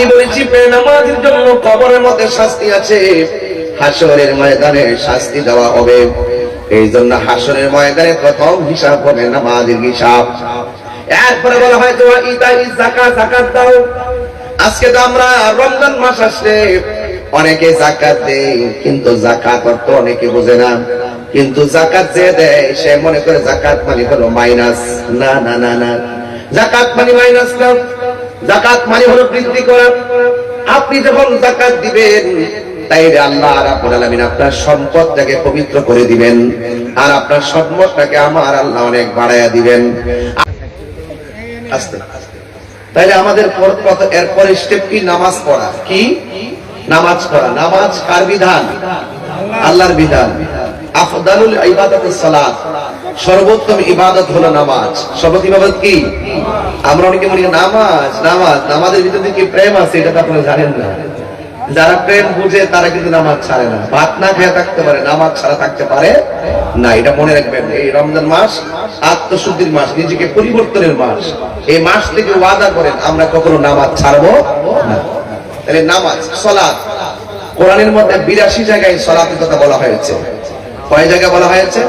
আমি বলেছি বেনামাজির জন্য কবরের মধ্যে শাস্তি আছে, হাসরের ময়দানে শাস্তি দেওয়া হবে। এই জন্য হাসরের ময়দানে প্রথম হিসাব হবে নামাজের হিসাব। এরপরে বলা হয় তোমার ইতাই যাকাত, যাকাত দাও। আজকে তো আমরা রমজান মাস আসলে অনেকে যাকাত দেয়, কিন্তু যাকাত অর্থ অনেকে বোঝে না। কিন্তু যাকাত যে দেয় সে মনে করে যাকাত মানে হলো মাইনাস। না না না না, যাকাত মানে মাইনাস না, যাকাত মানে হলো বৃদ্ধি করা। আপনি যখন যাকাত দিবেন তাইলে আল্লাহ রাব্বুল আলামিন আপনার সম্পদটাকে পবিত্র করে দিবেন, আর আপনার সম্পদটাকে আমার আল্লাহ অনেক বাড়ায়া দিবেন। তাইলে আমাদের এরপরে স্টেপ কি? নামাজ পড়া। কি? নামাজ পড়া। নামাজ কার বিধান? আল্লাহর বিধান। আফদালুল ইবাদাতুস সালাত, সর্বোত্তম ইবাদত হলো নামাজ। সর্বোত্তম ইবাদত কি? আমরা অনেকে মনে করি নামাজ, নামাজ, নামাজের ভিতরে কি প্রেম আছে এটা তো আপনারা জানেন না। যারা প্রেম বুঝে তারা কিন্তু নামাজ ছাড়ে না। ভাত না খেয়ে থাকতে পারে, নামাজ ছাড়া থাকতে পারে না। এটা মনে রাখবেন। এই রমজান মাস আত্মশুদ্ধির মাস, নিজেকে পরিবর্তনের মাস। এই মাস থেকে ওয়াদা করেন আমরা কখনো নামাজ ছাড়বো না। তাহলে নামাজ, সালাত, কোরআনের মধ্যে 82 জায়গায় সালাতের কথা বলা হয়েছে। কয় জায়গায় বলা হয়েছে?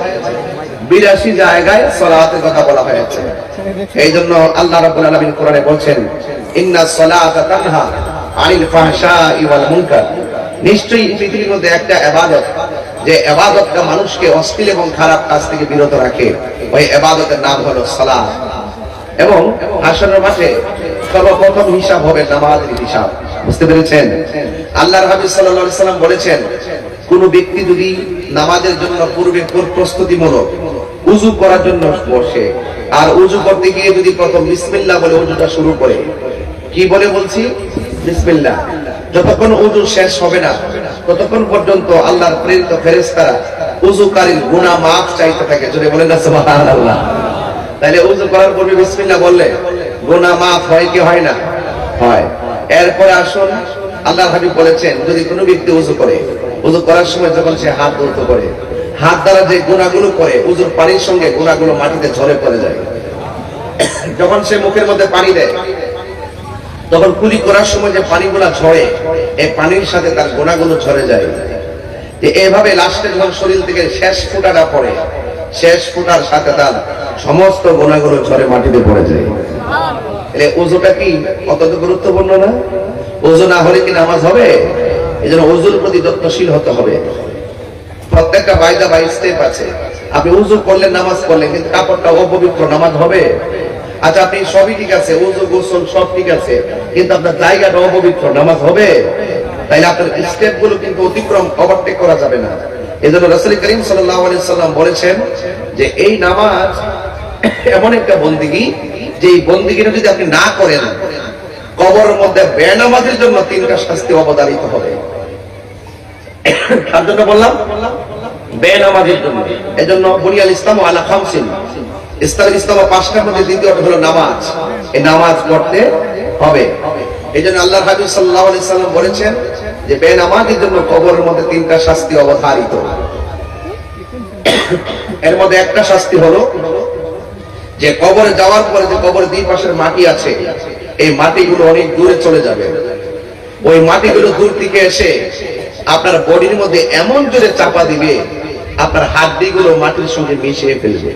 82 জায়গায় সালাতের কথা বলা হয়েছে। এই জন্য আল্লাহ রাব্বুল আলামিন কোরআনে বলছেন ইন্নাস সালাতা তানহা আনিল ফাহশাই ওয়াল মুনকার। নিশ্চয়ই পৃথিবীর মধ্যে একটা ইবাদত, যে ইবাদতটা মানুষকে অশ্লীল এবং খারাপ কাজ থেকে বিরত রাখে, ওই ইবাদতের নাম হলো সালাত। এবং হাসরের মাঠে সর্বপ্রথম হিসাব হবে নামাজের হিসাব। বুঝতে পেরেছেন? আল্লাহর হাবিব সাল্লাল্লাহু আলাইহি সাল্লাম বলেছেন, কোন ব্যক্তি যদি নামাজের জন্য পূর্বে প্রস্তুতিমূলক উযু করার জন্য বসে, আর উযু করতে গিয়ে যদি প্রথম বিসমিল্লাহ বলে উযুটা শুরু করে, কি বলে বলছি? বিসমিল্লাহ। যতক্ষণ উযু শেষ হবে না ততক্ষণ পর্যন্ত আল্লাহর প্রেরিত ফেরেশতারা উযুকারীর গুনাহ মাফ চাইতে থাকে। জোরে বলেন না সুবহানাল্লাহ। তাহলে উযু করার পূর্বে বিসমিল্লাহ বললে গুনাহ মাফ হয় কি হয় না? হয়। এরপরে আসুন, আল্লাহর হাবিব বলেছেন যদি কোনো ব্যক্তি উযু করে, উযু করার সময় যখন সে হাত ধৌত করে, হাত দ্বারা যে গুনাহগুলো করে উযুর পানির সঙ্গে গুনাহগুলো মাটিতে ঝরে পড়ে যায়। যখন সে মুখের মধ্যে পানি দেয় তখন কুলি করার সময় যে পানিগুলো ঝরে, এই পানির সাথে তার গুনাহগুলো ঝরে যায়। এভাবে লাস্টে যখন শরীর থেকে শেষ ফোঁটাটা পড়ে, শেষ ফোঁটার সাথে তার সমস্ত গুনাহগুলো ঝরে মাটিতে পড়ে যায়। ওযুটা কি কত গুরুত্বপূর্ণ না? ওযু না হলে কি নামাজ হবে? এজন্য ওযুর প্রতি যত্নশীল হতে হবে। প্রত্যেকটা বাইদা বাই স্টেপ আছে। আপনি ওযু করলেন, নামাজ পড়লেন, কিন্তু কাপড়টা অপবিত্র, নামাজ হবে? আচ্ছা, আপনি সবই ঠিক আছে, ওযু গোসল সব ঠিক আছে, কিন্তু আপনার জায়গাটা অপবিত্র, নামাজ হবে? তাইলে আপনার স্টেপ গুলো কিন্তু অতিক্রম, ওভারটেক করা যাবে না। এজন্য রাসূল করিম সাল্লাল্লাহু আলাইহি সাল্লাম বলেছেন যে এই নামাজ এমন একটা বন্দেগী, যে এই বন্দেগীটা যদি আপনি না করেন, কবরের মধ্যে বেনামাজের জন্য 3টা শাস্তি অবধারিত হবে। তার জন্য বললাম বেনামাজের জন্য। এজন্য বুনিয়াল ইসলাম আলা খামসিন, ইসলামের ইসলাম 5টার মধ্যে দ্বিতীয়টা হলো নামাজ। এই নামাজ পড়তে হবে। এজন্য আল্লাহর হাবিব সাল্লাল্লাহু আলাইহি সাল্লাম বলেছেন যে বেনামাজের জন্য কবরের মধ্যে 3টা শাস্তি অবধারিত। এর মধ্যে একটা শাস্তি হলো যে কবরে যাওয়ার পরে যে কবরের দুই পাশের মাটি আছে, এই মাটিগুলো অনেক দূরে চলে যাবে। ওই মাটিগুলো দূর থেকে এসে আপনার বডির মধ্যে এমন জোরে চাপা দিবে, আপনার হাড্ডিগুলো মাটির সঙ্গে মিশিয়ে ফেলবে।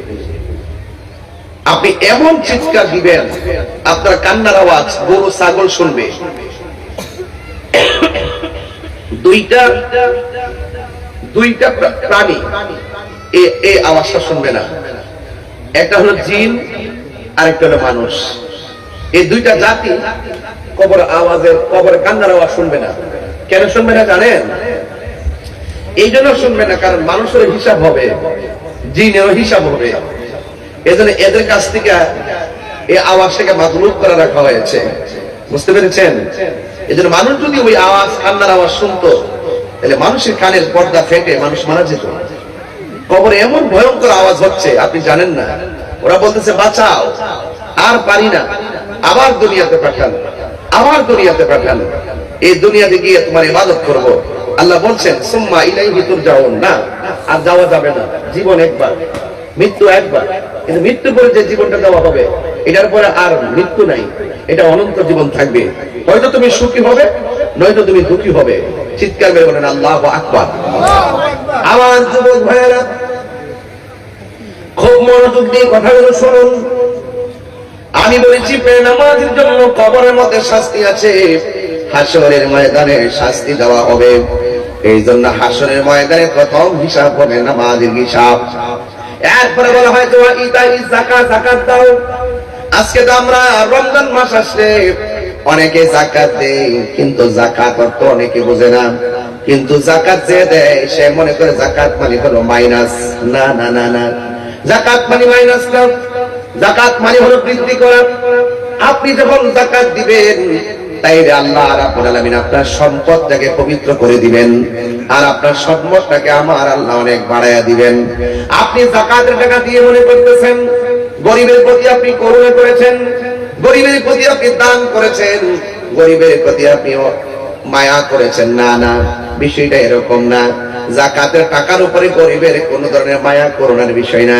আপনি এমন চিৎকার দিবেন, আপনার কান্নার আওয়াজ গরু ছাগল শুনবে। দুইটা প্রাণী এই আওয়াজটা শুনবে না। একটা হলো জিন আর একটা হলো মানুষ। এই দুইটা জাতি কবর আওয়াজের, কবরের কান্নার আওয়াজ শুনবে না। কেন শুনবে না জানেন? এই জন্য শুনবে না কারণ মানুষের হিসাব হবে, জিনেরও হিসাব হবে। এজন্য এদের কাছ থেকে এই আওয়াজটাকে মাদলুব করে রাখা হয়েছে। বুঝতে পেরেছেন? এজন্য মানুষ যদি ওই আওয়াজ, কান্নার আওয়াজ শুনতো, তাহলে মানুষের কানের পর্দা ফেটে মানুষ মারা যেত। কবরে এমন ভয়ঙ্কর আওয়াজ হচ্ছে আপনি জানেন না। ওরা বলতেছে বাঁচাও, আর পারি না, আবার দুনিয়াতে পাঠান, আবার দুনিয়াতে পাঠান, এই দুনিয়াতে গিয়ে তোমার ইবাদত করব। আল্লাহ বলছেন সুম্মা ইলাইহি তুরজাউন, না আর যাওয়া যাবে না। জীবন একবার, মৃত্যু একবার, কিন্তু মৃত্যুর পরে যে জীবনটা দেওয়া হবে এটার পরে আর মৃত্যু নাই, এটা অনন্ত জীবন থাকবে। হয়তো তুমি সুখী হবে, নয়তো তুমি দুঃখী হবে। চিৎকার করে বলেন আল্লাহু আকবার। আমার যুবক ভাইয়েরা, খুব মনোযোগ দিয়ে কথাগুলো শুনুন। আমি বলেছি বেনামাজির জন্য কবরের মধ্যে শাস্তি আছে, হাসরের ময়দানে শাস্তি দেওয়া হবে। এই জন্য হাসরের ময়দানে প্রথম হিসাব হবে নামাজের হিসাব। এরপরে বলা হয় তোমার ইতাই যাকাত, যাকাত দাও। আজকে তো আমরা রমজান মাস আসলে অনেকে যাকাত দেয়, কিন্তু যাকাত অর্থ অনেকে বোঝে না। কিন্তু যাকাত যে দেয় সে মনে করে যাকাত মানে হলো মাইনাস। না না না না, যাকাত মানে মাইনাস না, যাকাত মানে হলো বৃদ্ধি করা। আপনি যখন যাকাত দিবেন তাইলে আল্লাহ রাব্বুল আলামিন আপনার সম্পদটাকে পবিত্র করে দিবেন, আর আপনার সম্পদটাকে আমার আল্লাহ অনেক বাড়ায়া দিবেন। আপনি যাকাতের টাকা দিয়ে মনে করতেছেন গরিবের প্রতি আপনি করুণা করেছেন, গরিবের প্রতি আপনি দান করেছেন, গরিবের প্রতি আপনি মায়া করেছেন। না না, বিষয়টা এরকম না। যাকাতের টাকার উপরে গরিবের কোন ধরনের মায়া করুণার বিষয় না।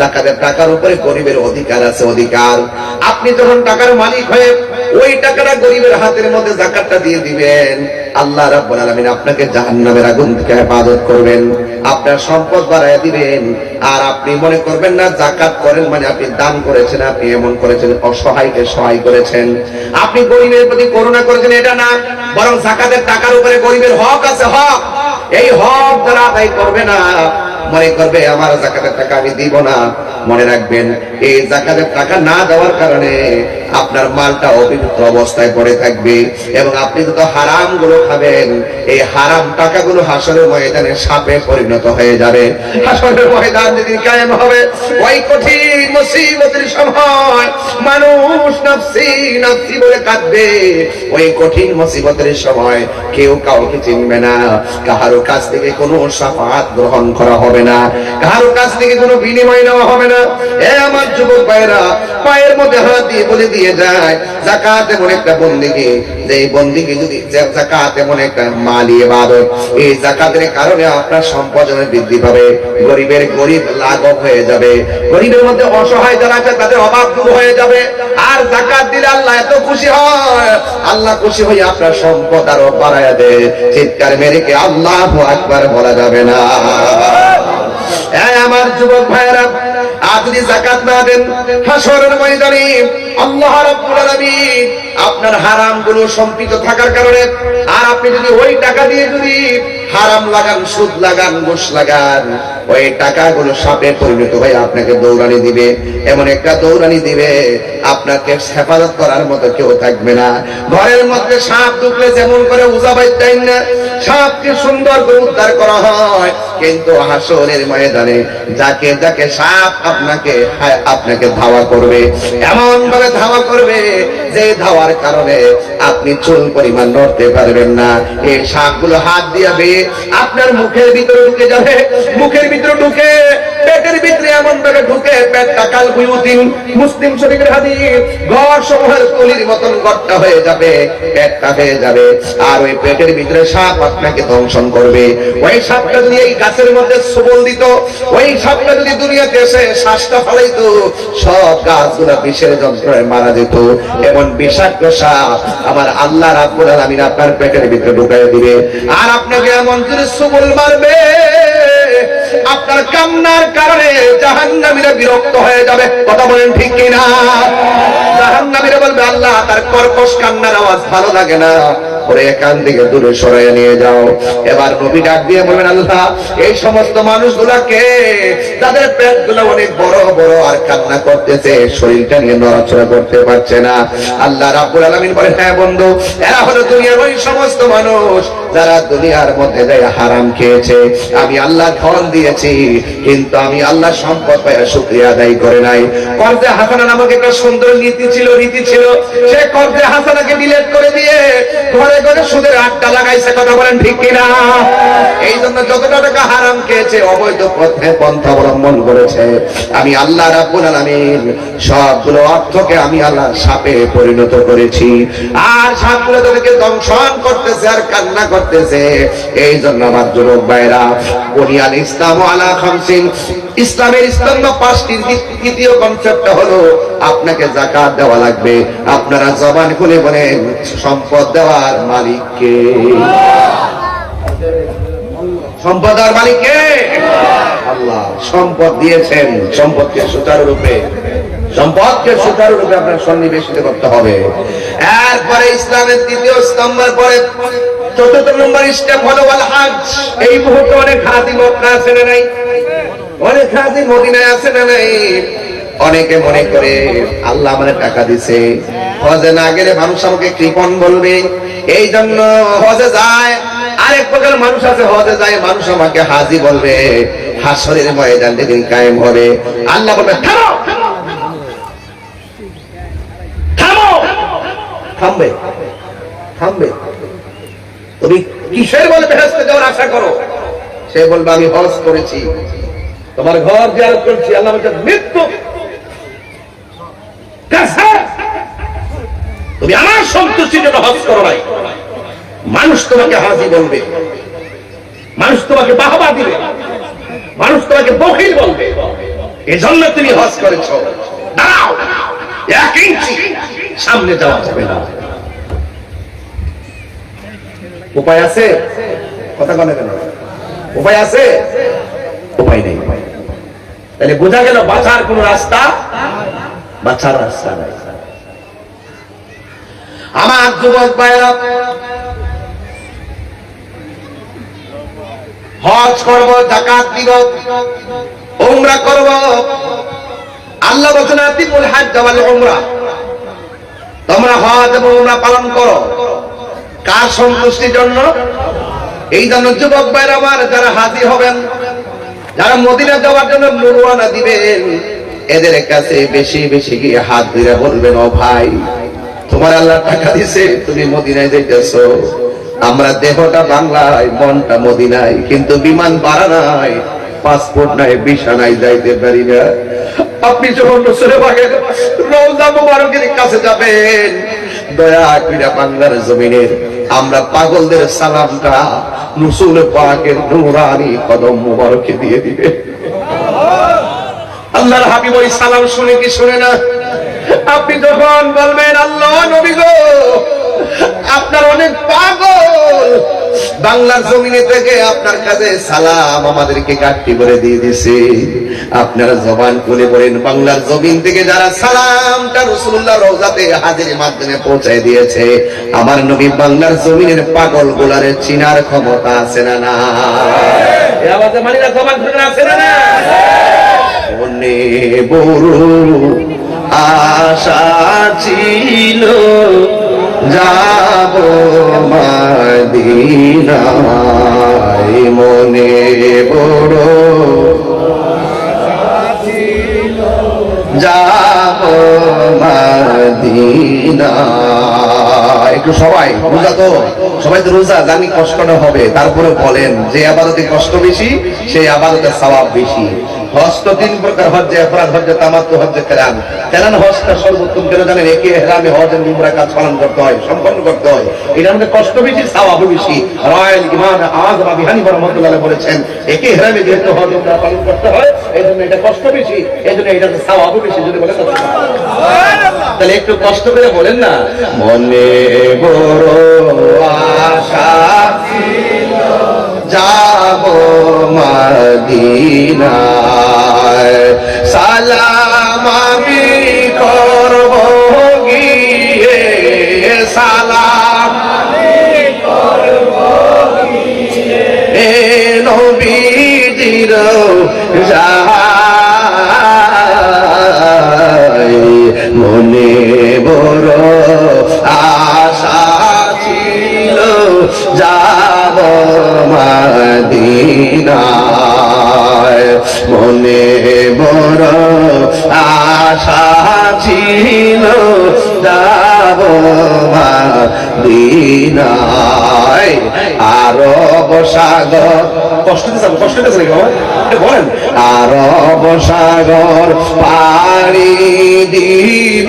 যাকাতের টাকার উপরে গরিবের অধিকার আছে, অধিকার। আপনি যখন টাকার মালিক হয়ে ওই টাকাটা গরিবের হাতের মধ্যে যাকাতটা দিয়ে দিবেন, আল্লাহ রাব্বুল আলামিন আপনাকে জাহান্নামের আগুন থেকে হেফাজত করবেন, আপনার সম্পদ বাড়ায় দিবেন। আর আপনি মনে করবেন না যাকাত করেন মানে আপনি দান করেছেন, আপনি এমন করেছেন অসহায়কে সহায় করেছেন, আপনি গরিবের প্রতি করুণা করেছেন, এটা না। বরং যাকাতের টাকার উপরে গরিবের হক আছে, হক। এই হক যারা আদায় করবে না, মনে করবে আমার যাকাতের টাকা আমি দিব না, মনে রাখবেন এই যাকাতের টাকা না দেওয়ার কারণে আপনার মালটা অপবিত্র অবস্থায় পড়ে থাকবে, এবং আপনি যত হারাম গুলো খাবেন এই হারাম টাকাগুলো হাসরের ময়দানে সাপে পরিণত হয়ে যাবে। হাসরের ময়দান যেদিন কায়েম হবে, ওই কঠিন মুসিবতের সময় মানুষ নাফসি নাফসি বলে কাঁদবে। ওই কঠিন মুসিবতের সময় কেউ কাউকে চিনবে না, কারো কাছ থেকে কোনো শাফাআত গ্রহণ করা হবে না, কারো কাছ থেকে কোনো বিনিময় নেওয়া হবে না। এ আমার যুবক ভাইরা, পায়ের মধ্যে হাত দিয়ে বলে দিয়ে যায় যাকাত এমন একটা বন্দেগী, যে এই বন্দেগী যদি যাকাত এমন একটা মালি ইবাদত, এই যাকাতের কারণে আপনার সম্পদ বৃদ্ধি পাবে, গরিবের গরিব লাঘব হয়ে যাবে, গরিবের মধ্যে অসহায় যারা আছে তাদের অভাব দূর হয়ে যাবে। আর যাকাত দিলে আল্লাহ এত খুশি হয়, আল্লাহ খুশি হয়ে আপনার সম্পদ আরো বাড়ায়া দেয়। চিৎকার মেরে কি আল্লাহু আকবার বলা যাবে না? আমার যুবক ভাইরা, আর যদি যাকাত না দেন হাসরের ময়দানে আল্লাহ রাব্বুল আলামিন আপনার হারাম গুলো সম্পৃক্ত থাকার কারণে, আর আপনি যদি ওই টাকা দিয়ে যদি হারাম লাগান, সুদ লাগান, ঘুষ লাগান, ওই টাকাগুলো সাপে পরিণত হয়ে আপনাকে দৌড়ানি দিবে, এমন একটা দৌড়ানি দিবে আপনাকে হেফাজত করার মতো কেউ থাকবে না। ঘরের মধ্যে সাপ ঢুকলে যেমন করে উজাবাই দেয় না, সাপকে সুন্দর করে উদ্ধার করা হয়, কিন্তু হাসরের ময়দানে যাকে যাকে সাপ আপনাকে ধাওয়া করবে, এমন ভাবে ধাওয়া করবে যে ধাওয়ার কারণে আপনি চুল পরিমাণ নড়তে পারবেন না। এই সাপগুলো হাত দিয়াবে আপনার মুখের ভিতরে ঢুকে যাবে, মুখের ভিতরে ঢুকে পেটের ভিতরে এমন ভাবে ঢুকে পেটটা কাল বুয়ুতিন, মুসলিম শরীফের হাদিস, ঘর সমূহের তলির মতন গর্ত হয়ে যাবে, পেটটা হয়ে যাবে। আর ওই পেটের ভিতরে সাপ আপনাকে দংশন করবে। ওই সাপটা যদি এই গাছের মধ্যে সবল দিত, ওই সাপটা যদি দুনিয়াতে এসে শ্বাসটা ফালাইতো, সব গাছগুলো বিষের যন্ত্রণায় মারা যেত। এমন বিষাক্ত সাপ আমার আল্লাহ রাব্বুল আলামিন আপনার পেটের ভিতরে ঢুকাই দিবে, আর আপনাকে এমন করে সবল মারবে আপনার কান্নার কারণে জাহান্নামীরা বিরক্ত হয়ে যাবে। কথা বলেন ঠিক কিনা? জাহান্নামীরা বলবে আল্লাহ তার কর্কশ কান্নার আওয়াজ ভালো লাগে না, ওরে এখান থেকে দূরে সরাইয়া নিয়ে যাও। এবার নবী ডাক দিয়ে বলবেন আল্লাহ এই সমস্ত মানুষগুলাকে তাদের পেটগুলো অনেক বড় বড় আর কান্না করতেছে, শরীরটা নিয়ে নড়াচড়া করতে পারছে না। আল্লাহ রাব্বুল আলামিন বলেন হ্যাঁ বন্ধু, এরা হলো দুনিয়ার ওই সমস্ত মানুষ যারা দুনিয়ার মধ্যে যায় হারাম খেয়েছে। আমি আল্লাহ ধন দিয়েছি, কিন্তু আমি আল্লাহ সম্পদ পাইয়া শুকরিয়া আদায় করে নাই। কর্জে হাসানা নামক একটা সুন্দর রীতি ছিল, সে কর্জে হাসানাকে ডিলিট করে দিয়ে ঘরে ঘরে সুদের আড্ডা লাগাইছে, কথা বলেন ঠিক কিনা? এই জন্য যতটা টাকা হারাম খেয়েছে, অবৈধ পথে পন্থা অবলম্বন করেছে, আমি আল্লাহ রাব্বুল আলামিন সবগুলো অর্থকে আমি আল্লাহ সাপে পরিণত করেছি। আর সাপগুলো তাদেরকে দংশন করতেছে আর কান্না করতেছে। এই জন্য আমার যুবক ভাইরা, বুনিয়াল ইসলাম আলা খামসিন, ইসলামের স্তম্ভ পাঁচটির দ্বিতীয় কনসেপ্টটা হলো আপনাকে যাকাত দেওয়া লাগবে। আপনারা জবান খুলে বলেন, সম্পদ দেওয়ার মালিক কে? সম্পদের মালিক কে? আল্লাহ। সম্পদ দিয়েছেন, সম্পদকে সুচারুরূপে আপনার সন্নিবেশিত করতে হবে। এরপরে ইসলামের তৃতীয় স্তম্ভের পরে চতুর্থ নম্বর স্টেপ হলো ওয়াল হজ। এই মুহূর্তে অনেক হাজি মক্কা আছে না নাই? অনেক হাজি মদিনায় আছে না নাই? অনেকে মনে করে আল্লাহ আমাদের টাকা দিছে, হজে না গেলে মানুষ আমাকে কৃপণ বলবে, এই জন্য হজে যায়। আরেক প্রকার মানুষ আছে, হজে যায় মানুষ আমাকে হাজি বলবে, হাসরের ময়দান যেদিন কায়েম হবে আল্লাহ বলবে থামো, থামো, থামবে, থামবে। তুমি কিসের বলে বেহেশতে যাওয়ার আশা করো? সে বলবে আমি হজ করেছি, তোমার ঘর জিয়ারত করেছি। আল্লাহ বলছে মৃত্যু, তুমি আমার সন্তুষ্টির জন্য হজ করো নাই। মানুষ তোমাকে হাজি বলবে, মানুষ তোমাকে বাহবা দিবে, মানুষ তোমাকে বখিল বলবে, এজন্য তুমি হজ করেছ। দাঁড়াও, 1 ইঞ্চি সামনে যাওয়া যাবে না। উপায় আছে? কথা বলে কেন? উপায় আছে? উপায় নেই। তাহলে বোঝা গেল বাঁচার কোন রাস্তা, বাঁচার রাস্তা নাই। আমার যুবক ভাইরা, হজ করব, যাকাত দিব, উমরা করব। আল্লাহ বলেছেন আতিমুল হজ ওয়াল উমরা, তোমরা হজ এবং উমরা পালন করো। কার সন্তুষ্টির জন্য? এই জন্য যুবক ভাইরা আমার, যারা হাজি হবেন, যারা মদিনা যাওয়ার জন্য রওনা দিবেন, এদের কাছে বেশি বেশি গিয়ে হাত ধরে বলবেন, ও ভাই, তোমার আল্লাহ টাকা দিছে, তুমি মদিনায় যাইতেছো। আমরা দেহটা বাংলায়, মনটা মদিনায়, কিন্তু বিমান ভাড়া নাই, পাসপোর্ট নাই, ভিসা নাই, যাইতে পারি না। আপনি যখন রসুলের বাগের রওজা মুবারকের কাছে যাবেন, দয়া করে বাংলার জমিনের আমরা পাগলদের সালামটা রসুল পাকের নূরানি কদম মুবারকে দিয়ে দিবে। আল্লাহর হাবিব ওই সালাম শুনে কি শুনে না? আপনি যখন বলবেন আল্লাহ নবী গো, আপনার অনেক পাগল বাংলার জমিনে থেকে আপনার কাছে সালাম আমাদেরকে গাঁটটি করে দিয়ে দিছে, আপনারা জবান খুলে বলেন, বাংলার জমিন থেকে যারা সালামটা রাসূলুল্লাহ রওজাতে হাজিরের মাধ্যমে পৌঁছায় দিয়েছে, আমার নবী বাংলার জমিনের পাগল গুলারে চিনার ক্ষমতা আছে না? না, এই আওয়াজে মানি না, জবান খুলে আছে না? মনে বড় আশা ছিল যাব মদিনায়, মনে বড় যাব মদিনায়। একটু সবাই রোজা, তো সবাই তো রোজা, জানি কষ্টটা হবে, তারপরে বলেন যে আবাদতে কষ্ট বেশি, সেই আবাদতের সওয়াব বেশি। হজ তো 3 প্রকার, হজ্জে ইফরাদ, হজ্জে তামাত্তু, হজ্জে কিরান। কিরান হজটা সর্বোত্তম, কেন জানেন? একই ইহরামে হজ এবং উমরা কাজ পালন করতে হয়, সম্পন্ন করতে হয়। এটার মধ্যে কষ্ট বেশি, সওয়াব বেশি। রায়ল ইমাম আযম আবু হানিফা রাহমাতুল্লাহ বলেছেন, একই ইহরামে যেহেতু হজ উমরা পালন করতে হয়, এজন্য এটা কষ্ট বেশি, এজন্য এটাতে সওয়াব বেশি। যদি বলেন সুবহানাল্লাহ, তাহলে একটু কষ্ট করে বলেন না, মনে বড় আশা ছিল যাব মদিনায়, সালাম আমি করব গিয়ে, সালাম আমি করব গিয়ে, এ নবীজির যায়, মনে বড় আশা ছিল যাব মদিনায়, মনে বড় আশা ছিল যাব মদিনায়, আরব সাগর, কষ্ট দিচ্ছে নাকি বাবা? বলেন, আরব সাগর পাড়ি দিব,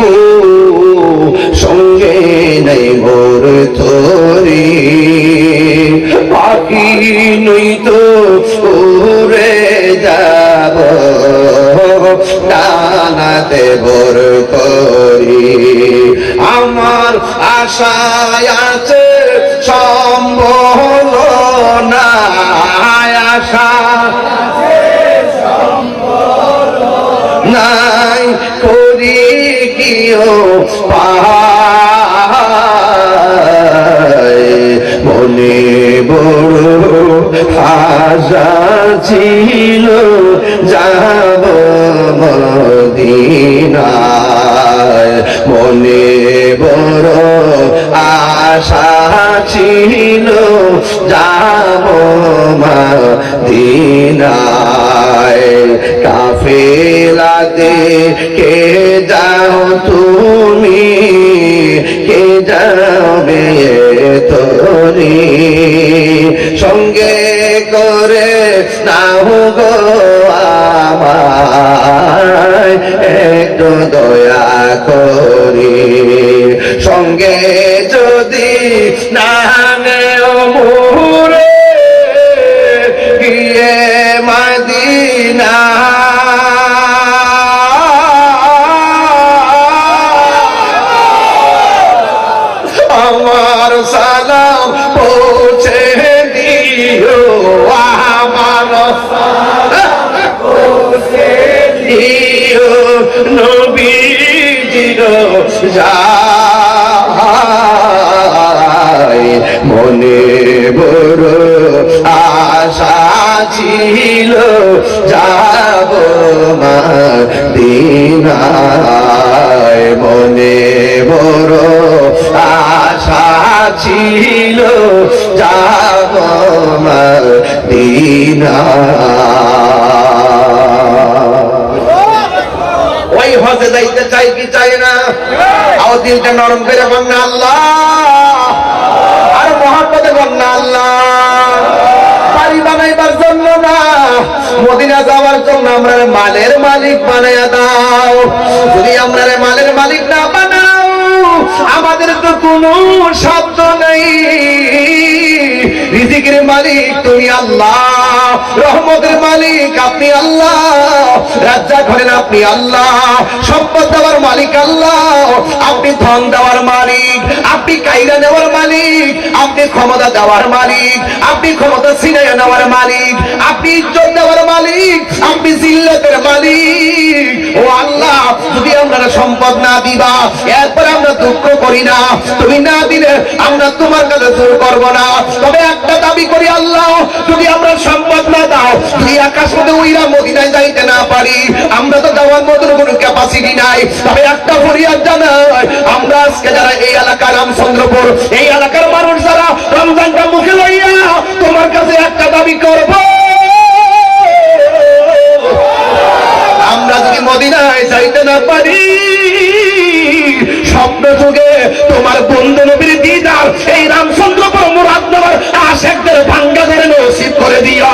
সঙ্গে নেই মোর তরি, পাখি নই তো উড়ে যাব, ডানাতে ভোর করি। আমার আশায় আছে সম্বল না, আশা নাই করি কিও পাই, মনে বড় আশা ছিল যাব মদিনায়, মনে বড় আশা ছিল যাব মদিনায়। কাফেলাতে কে যাও তুমি, কে যাবে তোরি, সঙ্গে করে নাও গো আমায় একটু দয়া করি, সঙ্গে যদি না নেও মোরে গিয়ে মদিনা, আমার সালাম পৌঁছে দিও, আমার পৌঁছে দিও নবীজির যায়, মনে বড় আশা ছিল যাব মদিনায়, মনে বড় আশা ছিল যাব মদিনায়। ওই হজে যাইতে চাই কি চাই না? আও দিলটা নরম করে বন্যা আল্লাহ, আর মহাব্বতে বন্যা আল্লাহ। বাড়ি বানাইবার জন্য না, মদিনা যাওয়ার জন্য আমরা মালের মালিক বানাইয়া দাও। যদি আমরা মালের মালিক না বানাও, আমাদের তো কোনো শব্দ নেই। রিজিকের মালিক তুমি আল্লাহ, রহমতের মালিক আপনি আল্লাহ, রাজ্জাক হলেন আপনি আল্লাহ, সম্পদ দেওয়ার মালিক আল্লাহ, আপনি ধন দেওয়ার মালিক, আপনি কাইরা নেওয়ার মালিক, আপনি ক্ষমতা দেওয়ার মালিক, আপনি ক্ষমতা ছিনাইয়া নেওয়ার মালিক, আপনি ইজ্জত দেওয়ার মালিক, আপনি জিল্লতের মালিক। ও আল্লাহ, যদি আমরা সম্পদ না দিবা, এরপরে আমরা দুঃখ করি না, তুমি না দিলে আমরা তোমার কাছে জোর করবো না। তবে একটা দাবি করি আল্লাহ, যদি আমরা সম্পদ না দাও, যদি আকাশ মধ্যে উইরা মদিনায় যাইতে না পারি, আমরা তো যাওয়ার মতন কোনো ক্যাপাসিটি নাই। তবে একটা ফরিয়াদ জানাই, আমরা আজকে যারা এই এলাকার রামচন্দ্রপুর, এই এলাকার মানুষ যারা রমজানটা মুখে লইয়া তোমার কাছে একটা দাবি করব, আমরা যদি মদিনায় যাইতে না পারি, স্বপ্ন যুগে তোমার বন্ধু নবীর দিদার এই রামচন্দ্রপুর মুরাদনগর আশেকদের ভাঙ্গা ধরে নসিব করে দিও।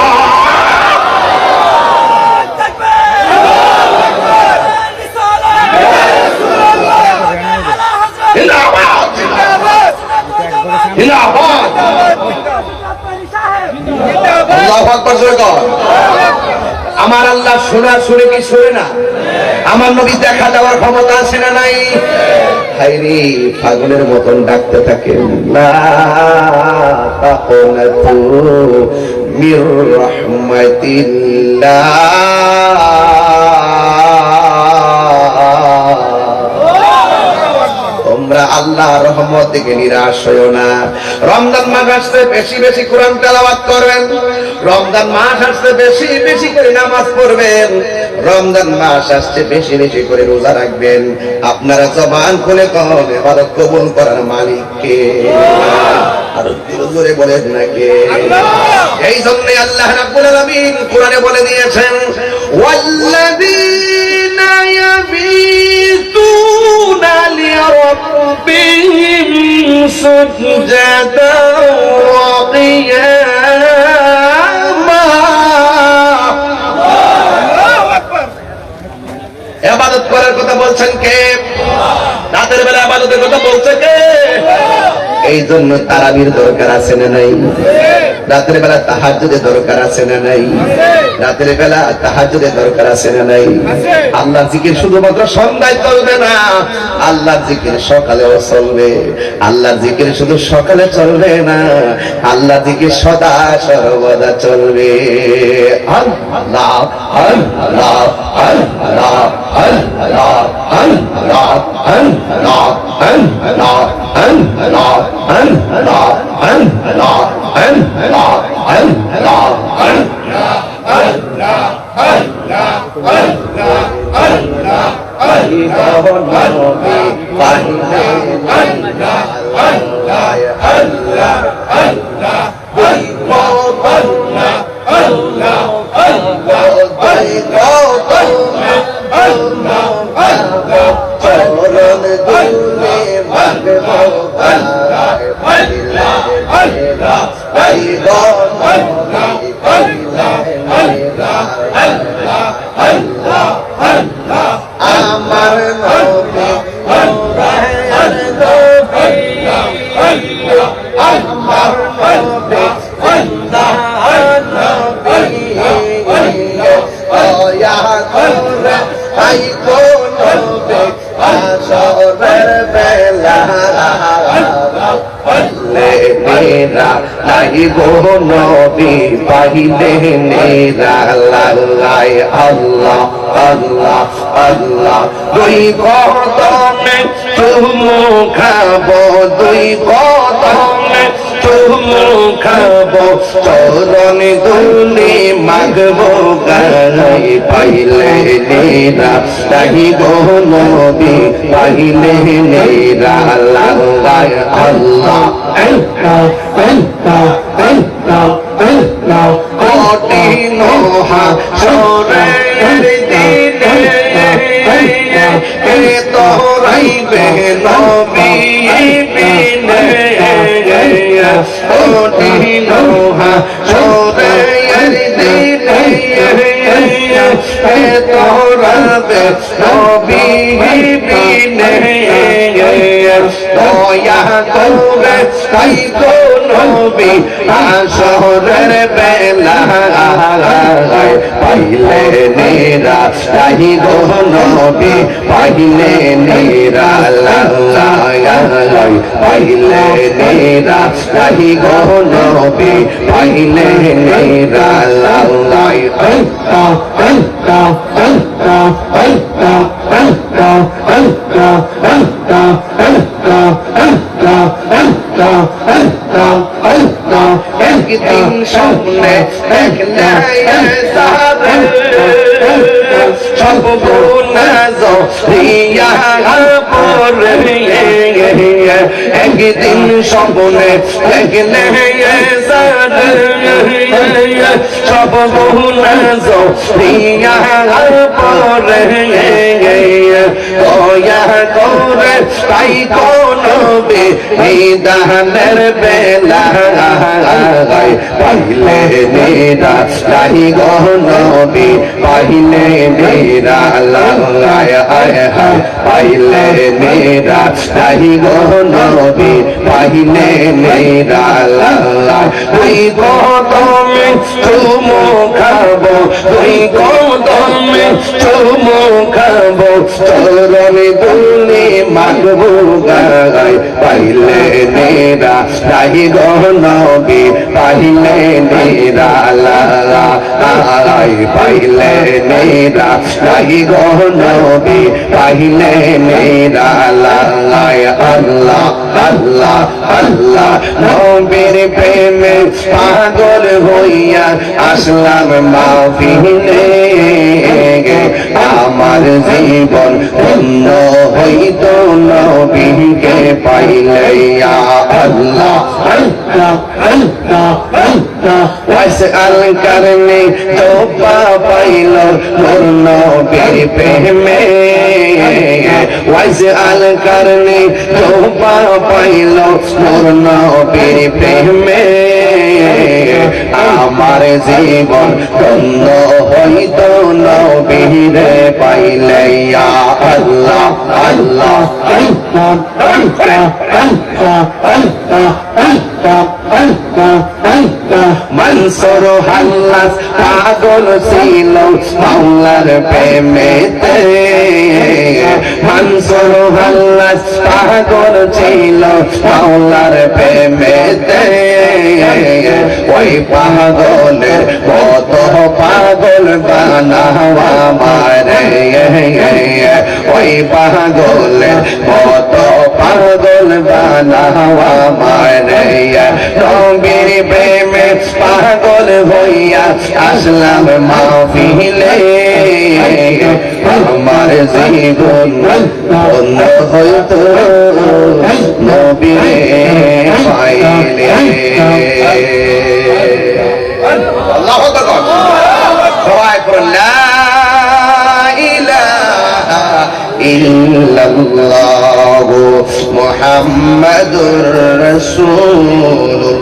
আমার আল্লাহ শোনা শুনে কি শুনে না? আমার নবী দেখা দেওয়ার ক্ষমতা আছে না নাই? হাইরে ফাগুনের মতন ডাকতে থাকে, লা তাকুনাতু মির রাহমাতিল্লাহ, তোমরা আল্লাহর রহমত থেকে নিরাশ হইও না। রমজান মাস আসছে, বেশি বেশি কোরআন তেলাওয়াত করবেন। রমজান মাস আসছে, বেশি বেশি করে নামাজ পড়বেন। রমজান মাস আসছে, বেশি বেশি করে রোজা রাখবেন। আপনারা জবান খুলে কখন ইবাদত কবুল করার মালিক কে? আর জোরে বলেন না কে? এই জন্য আল্লাহ রাব্বুল আলামিন কোরআনে বলে দিয়েছেন, ওয়াল্লাযীনা ইয়াবিতুনা লিরাব্বিহিম সুজদান ওয়া ইবাদত করার কথা বলছেন কে? রাতের বেলা ইবাদতের কথা বলছে কে? এই জন্য তারাবির দরকার আছে না নাই? রাতের বেলা তাহাজ্জুদের দরকার আছে না নাই? রাতের বেলা তাহাজ্জুদের দরকার আছে না নাই? আল্লাহর জিকির শুধুমাত্র সন্ধ্যায় চলবে না, আল্লাহর জিকির সকালেও চলবে। আল্লাহর জিকির শুধু সকালে চলবে না, আল্লাহর জিকির সদা সর্বদা চলবে। আল্লাহ আল্লাহ আল্লাহ আল্লাহ আল্লাহ আল্লাহ আল্লাহ আল্লাহ আল্লাহ আল্লাহ আল্লাহ আল্লাহ আমার নবী আমার নবী দয়া করে আই কোন আসরের বেলা নেরা নাই গো নবী পাইলে নেরা লাল্লাই আল্লাহ আল্লাহ আল্লাহ। দুই কদমে চুমু খাবো, দুই কদমে চুমু খাবো, চরণ দুলি মাগবো গাই পাইলে নেরা নাই গো নবী পাইলে নেরা লাল্লাই আল্লাহ কঠিন হাসরের দিনে তোরাইবে নবী বিনে, কঠিন হাসরের দিনে তোরাবে নবী বিনে, দয়া করে তাই গো নবী আসরের বেলা পাইলে নেরা তাই গো নবী পাইলে নেরা পাইলে নেরা তাই গো নবী পাইলে নেরা একদিন স্বপ্নে দেখলে সব গুনাহ জড়িয়া পড়ে, একদিন স্বপ্নে দেখলে সব গুনাহ জড়িয়া পড়ে, দয়া করে তাই কোন বিধানের বেলা পাইলে নেরা নাই গো নবী পাইলে নেরা পাইলে নেরা নাই গো নবী পাইলে নেরা দুই কদমে চুমু খাবো, দুই কদমে চুমু খাবো, চরণ দুলি মাগবো গাই পাইলে নেরা নাই গো নবী পাইলে নেরা পাইলে নেরা নাই গো নবী পাইলে নেরা আল্লাহ আল্লাহ আল্লাহ। নবীর প্রেমে পাগল হইয়া আসলাম মাহফিলে, আমার জীবন ধন্য হইত নবীকে পাইলে আল্লাহ আল্লাহ আল্লাহ আল্লাহ। ওয়াসআল করনে তোবা পাইল নূর নবীর প্রেমে, ওয়াসআল করনে তোবা পাইল নূর নবীর প্রেমে, আমার আমার জীবন ধন্য হইত নবীরে পাইলে ইয়া আল্লাহ আল্লাহ মনসুর হাল্লাস পাগল ছিল মাওলার প্রেমেতে মনসুর হাল্লাস পাগল ছিল মাওলার প্রেমেতে ওই পাগলের কত পাগল বানাওয়া মারে ওই পাগলের কত পাগল বানাওয়া মারে নবীর প্রেমে পাগল হইয়া আসলাম মাহফিলে আমার জীবন বন্ধ হইত নবীরে পাইলে আল্লাহু আকবার সবাই পড়ুন লা ইলাহা ইল্লাল্লাহ মুহাম্মাদুর রাসূলুল্লাহ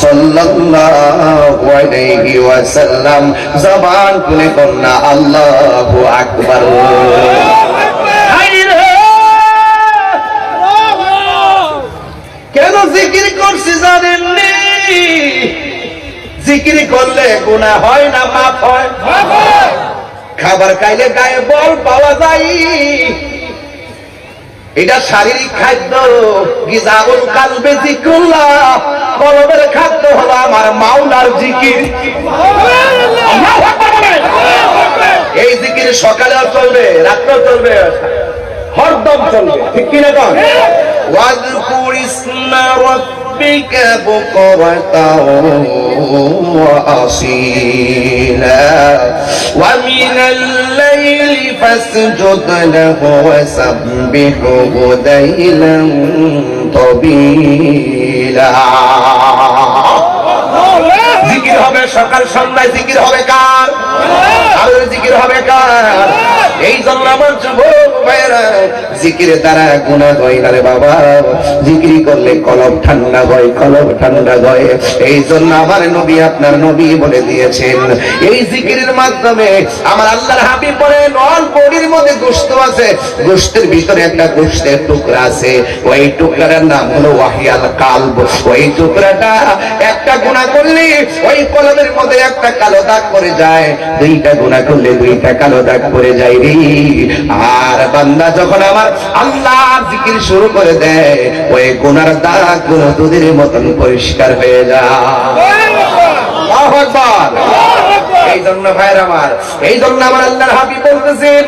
সাল্লাল্লাহু আলাইহি ওয়াসাল্লাম জবান খুলে কন্না আল্লাহু আকবার কেন জিকির করছি জানেননি জিকির করলে গুনাহ হয় না মাফ হয় খাবার খাইলে গায়ে বল পাওয়া যায় এটা শারীরিক খাদ্য গিজাউল কালবে জিকুল্লাহ কলবের খাদ্য হলো আমার মাওলার জিকির এই জিকির সকালেও চলবে রাত্রেও চলবে হরদম চলবে ঠিক কিনা কোন ওয়াজকুর ইসমা রাব্বিকা বুকরাতাও ওয়া আসীলা ওয়া মিনাল লাইলি ফাসজুদ লাহু ওয়া সাব্বিহু লাইলান তাবিলা জিকির হবে সকাল সন্ধ্যায় জিকির হবে কার আর জিকির হবে কার এই জন্য আমার যুবক ভাইরা জিকিরের দ্বারা গুনাহ হয় না রে বাবা জিকির করলে কলব ঠান্ডা হয় কলব ঠান্ডা হয় এই জন্য আমার নবী আপনার নবী বলে দিয়েছেন এই জিকিরের মাধ্যমে আমার আল্লাহর হাবিব বলেন অল্প বডির মধ্যে গোশত আছে গোশতের ভিতরে একটা গোশতের টুকরা আছে ওই টুকরার নাম হলো ওয়াহিয়াল কালব ওই টুকরাটা একটা গুনাহ করলে ওই কলবের মধ্যে একটা কালো দাগ পড়ে যায় দুইটা গুনাহ করলে দুইটা কালো দাগ পড়ে যায় রে আর বান্দা যখন আমার আল্লাহর জিকির শুরু করে দেয় ওই গুনার দাগ গুলো দুধের মতন পরিষ্কার হয়ে যায় আল্লাহু আকবার এই জন্য ভাইরা আমার এই জন্য আমার আল্লাহর হাবিব বলতেছেন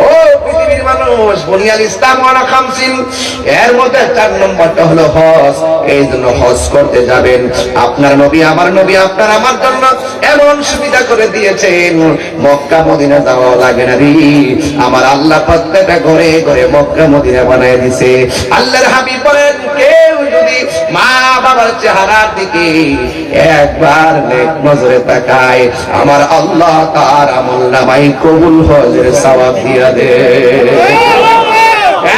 ও পৃথিবীর মানুষ বুনিয়াল ইসলাম ওয়ালা খামসিন এর মধ্যে 4 নম্বরটা হলো হজ এই জন্য হজ করতে যাবেন আপনার নবী আমার নবী আপনার আমার জন্য এমন সুবিধা করে দিয়েছেন মক্কা মদিনা যাওয়া লাগে না রে আমার আল্লাহ প্রত্যেকটা ঘরে ঘরে মক্কা মদিনা বানায় দিয়েছে আল্লাহর হাবিব বলেন কেউ যদি মা বাবার চেহারার দিকে একবার নেক নজরে তাকায় আমার আল্লাহ তার আমলনামায় কবুল হজের সওয়াব দিয়া দেয়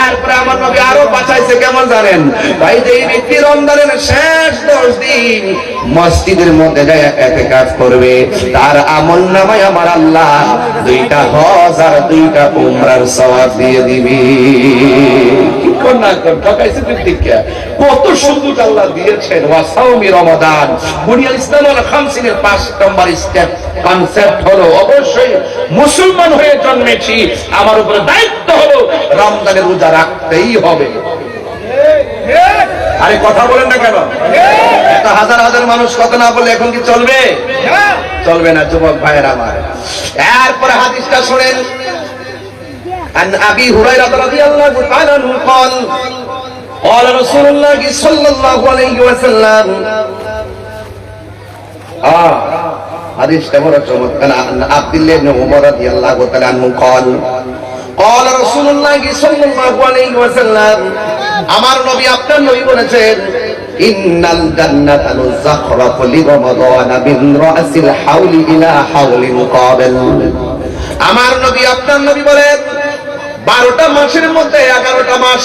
এরপরে আমার নবী আরো বাঁচাইছে কেমন জানেন ভাই যে এই ব্যক্তি রমজানের শেষ 10 দিন মসজিদের মধ্যে যায় ইতিকাফ করবে তার আমলনামায় আমার আল্লাহ 2টা হজ আর 2টা উমরার সওয়াব দিয়ে দিবে কি কোন না কোন ঠকাইছে প্রত্যেককে কত সুন্দর আল্লাহ দিয়েছেন ওয়া সাওমি রমাদান বুনিয়াল ইসলাম ওয়াল খামসিনের 5 নম্বর স্টেপ কনসেপ্ট হলো অবশ্যই মুসলমান হয়ে জন্মেছি আমার উপরে দায়িত্ব হলো রমজানের রোজা রাখতেই হবে আরে কথা বলেন না কেন এত হাজার হাজার মানুষ কথা না বললে এখন কি চলবে চলবে না যুবক ভাইয়ের আমার এরপরে হাদিসটা শুনেন عن أبي هريرة رضي الله تعالى عنه قال قال رسول الله صلى الله عليه وسلم حديث بڑا چمتکار عن عبد الله بن عمر رضي الله تعالى عنه قال قال رسول الله صلى الله عليه وسلم আমার নবী আপনার নবী বলেছেন ইন্নাল জান্নাতা লুযাখরাফু লিরমাদান বিন রাসিল হাওলি ইলা হাওলিন কাবিল আমার নবী আপনার নবী বলেন 12টা মাসের মধ্যে 11টা মাস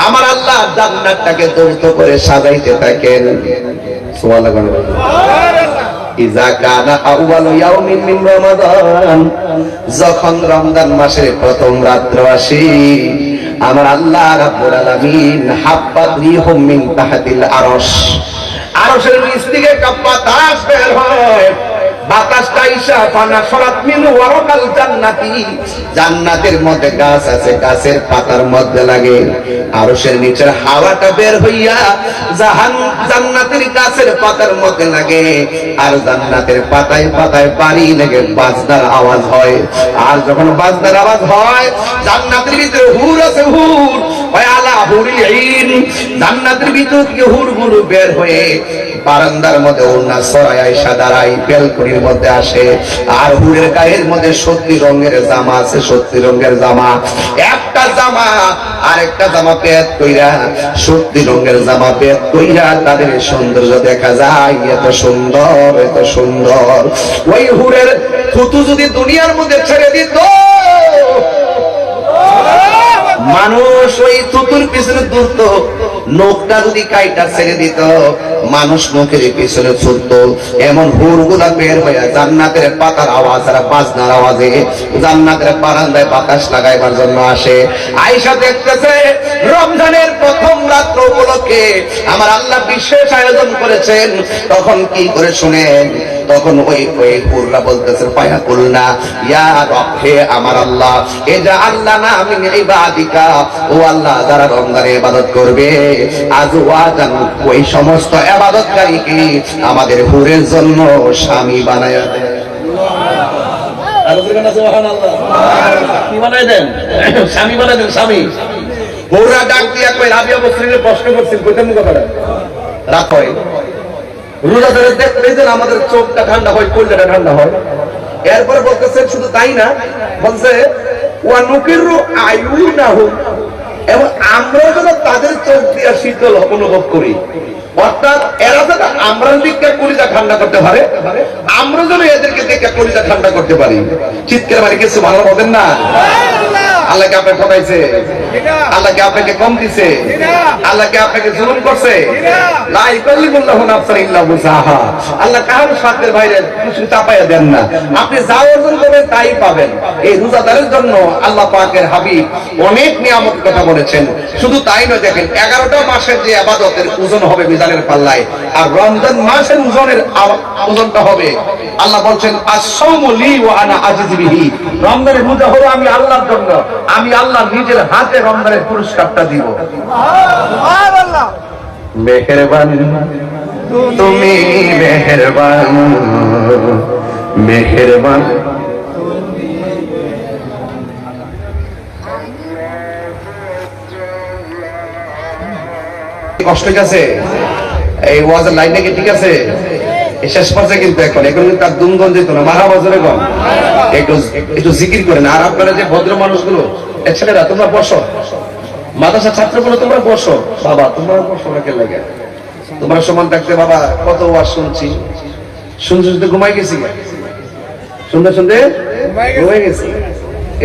আমার আল্লাহ জান্নাতটাকে দৌত করে সাজাইতে থাকেন সুবহানাল্লাহ ইজা কানা আউয়ালু ইয়াউমিন মিন রমাদান, যখন রমজান মাসের প্রথম রাত্র আসে, আমার আল্লাহ রাব্বুল আলামিন হাব্বাত রিহুম মিন তাহতিল আরশ, আরশের নিচ থেকে একটা বাতাস বের হয়। বাতাসটা ইসা ফানা সরাত মিন ওয়ারাকাল জান্নাতি, জান্নাতের মধ্যে গাছ আছে, গাছের পাতার মধ্যে লাগে। আরশের নিচের হাওয়াটা বের হইয়া জান্নাতের গাছের পাতার মধ্যে লাগে, আর জান্নাতের পাতায় পাতায় বাড়ি লেগে বাজনার আওয়াজ হয়। আর যখন বাজনার আওয়াজ হয়, জান্নাতের ভিতরে হুর আছে, হুর ওয়া আলা হুরিল ঈন, জান্নাতের ভিতর থেকে হুরগুলো বের হয়ে বারান্দার মধ্যে ওড়না ছড়ায় আইসা দাঁড়ায়, বেলকনির মধ্যে আসে। আর হুরের গায়ের মধ্যে 70 রঙের জামা আছে, 70 রঙের জামা। একটা জামা আরেকটা জামা পেট কইরা, 70 রঙের জামা পেট কইরা তাদের সৌন্দর্য দেখা যায়। এত সুন্দর, এত সুন্দর। ওই হুরের থুতু যদি দুনিয়ার মধ্যে ছেড়ে দিত, মানুষ ওই থুতুর পিছনে দৌড়তো। নখটা যদি কাইটা ছেড়ে দিত, মানুষ নখের পিছনে ছুটতো। এমন হুরগুলা বের হয়ে জান্নাতের পাতার আওয়াজ আর বাজনার আওয়াজে জান্নাতের বারান্দায় বাতাস লাগাইবার জন্য আসে। আয়েশা দেখতেছে রমজানের প্রথম রাত্র উপলক্ষে আমার আল্লাহ বিশেষ আয়োজন করেছেন। তখন কি করে শুনেন, তখন ওই হুররা বলতেছে পায়া কুলনা ইয়া রব, হে আমার আল্লাহ, এজা আল্লাহ না মিন ইবাদিকা, ও আল্লাহ যারা রমজানে ইবাদত করবে, আজওয়াজান ওই সমস্ত ইবাদতকারীকে আমাদের হুরের জন্য স্বামী বানায়া দেন। সুবহানাল্লাহ। কি বানায় দেন? স্বামী বানায় দেন, স্বামী। হুররা ডাক দিয়া কই, রাবিয়া বসরির প্রশ্ন করছেন, কইতেন কথাটা রাত হয়, রোজাদারের দেখলেন আমাদের চোখটা ঠান্ডা হয়, কলিজাটা ঠান্ডা হয়। এরপরে বলতেছেন শুধু তাই না, বলছে ওয়া নুকিরু আয়ুনাহুম, এবং আমরা যেন তাদের চোখ দিয়ে শীতল অনুভব করি। অর্থাৎ এরা যেন আমরা দিকে কলিজা ঠান্ডা করতে পারে, আমরা যেন এদেরকে দেখে কলিজা ঠান্ডা করতে পারি। চিৎকার মারি কিছু ভালো বলেন না। আল্লাহকে আপনাকে ঠকাইছে? আল্লাহকে আপনাকে কম দিছে? আল্লাহকে আপনাকে জুলুম করছে? লা ইকাল্লিমুল্লাহু নাফসান ইল্লা বুসাহা। আল্লাহ কারোর সাধ্যের বাইরে কিছু চাপাইয়া দেন না। আপনি যা অর্জন করবেন তাই পাবেন। এই রোজাদারের জন্য আল্লাহ পাকের হাবিব অনেক নিয়ামত কথা বলেছেন। শুধু তাই নয়, দেখেন 11টা মাসের যে ইবাদতের ওজন হবে মিজানের পাল্লায়, আর রমজান মাসের ওজনটা হবে, আল্লাহ বলছেন আস-সাওমু লি ওয়া আনা আজিজু বিহি, রমজানের রোজা হলো আমি আল্লাহর জন্য, আমি আল্লাহ নিজের হাতে রমজানের পুরস্কারটা দিব। সুবহানাল্লাহ। মেহেরবান তুমি, মেহেরবান, মেহেরবান। কষ্ট আছে এই ওয়াজের লাইনটা কি ঠিক আছে? শেষ পর্যায়ে কিন্তু এখন তার দুমগন যেত না, মারহাবা জোরে কম, একটু জিকির করেন। আর আপনারা যে ভদ্র মানুষগুলো, ছেলেরা তোমরা বসো, মাদ্রাসা ছাত্রগুলো তোমরা বসো, বাবা তোমরা বসো, রাখে লাগে তোমরা সমান থাকতে। বাবা কত ওয়াজ শুনছি, শুনতে শুনতে ঘুমাই গেছি, শুনতে শুনতে ঘুমাই গেছি।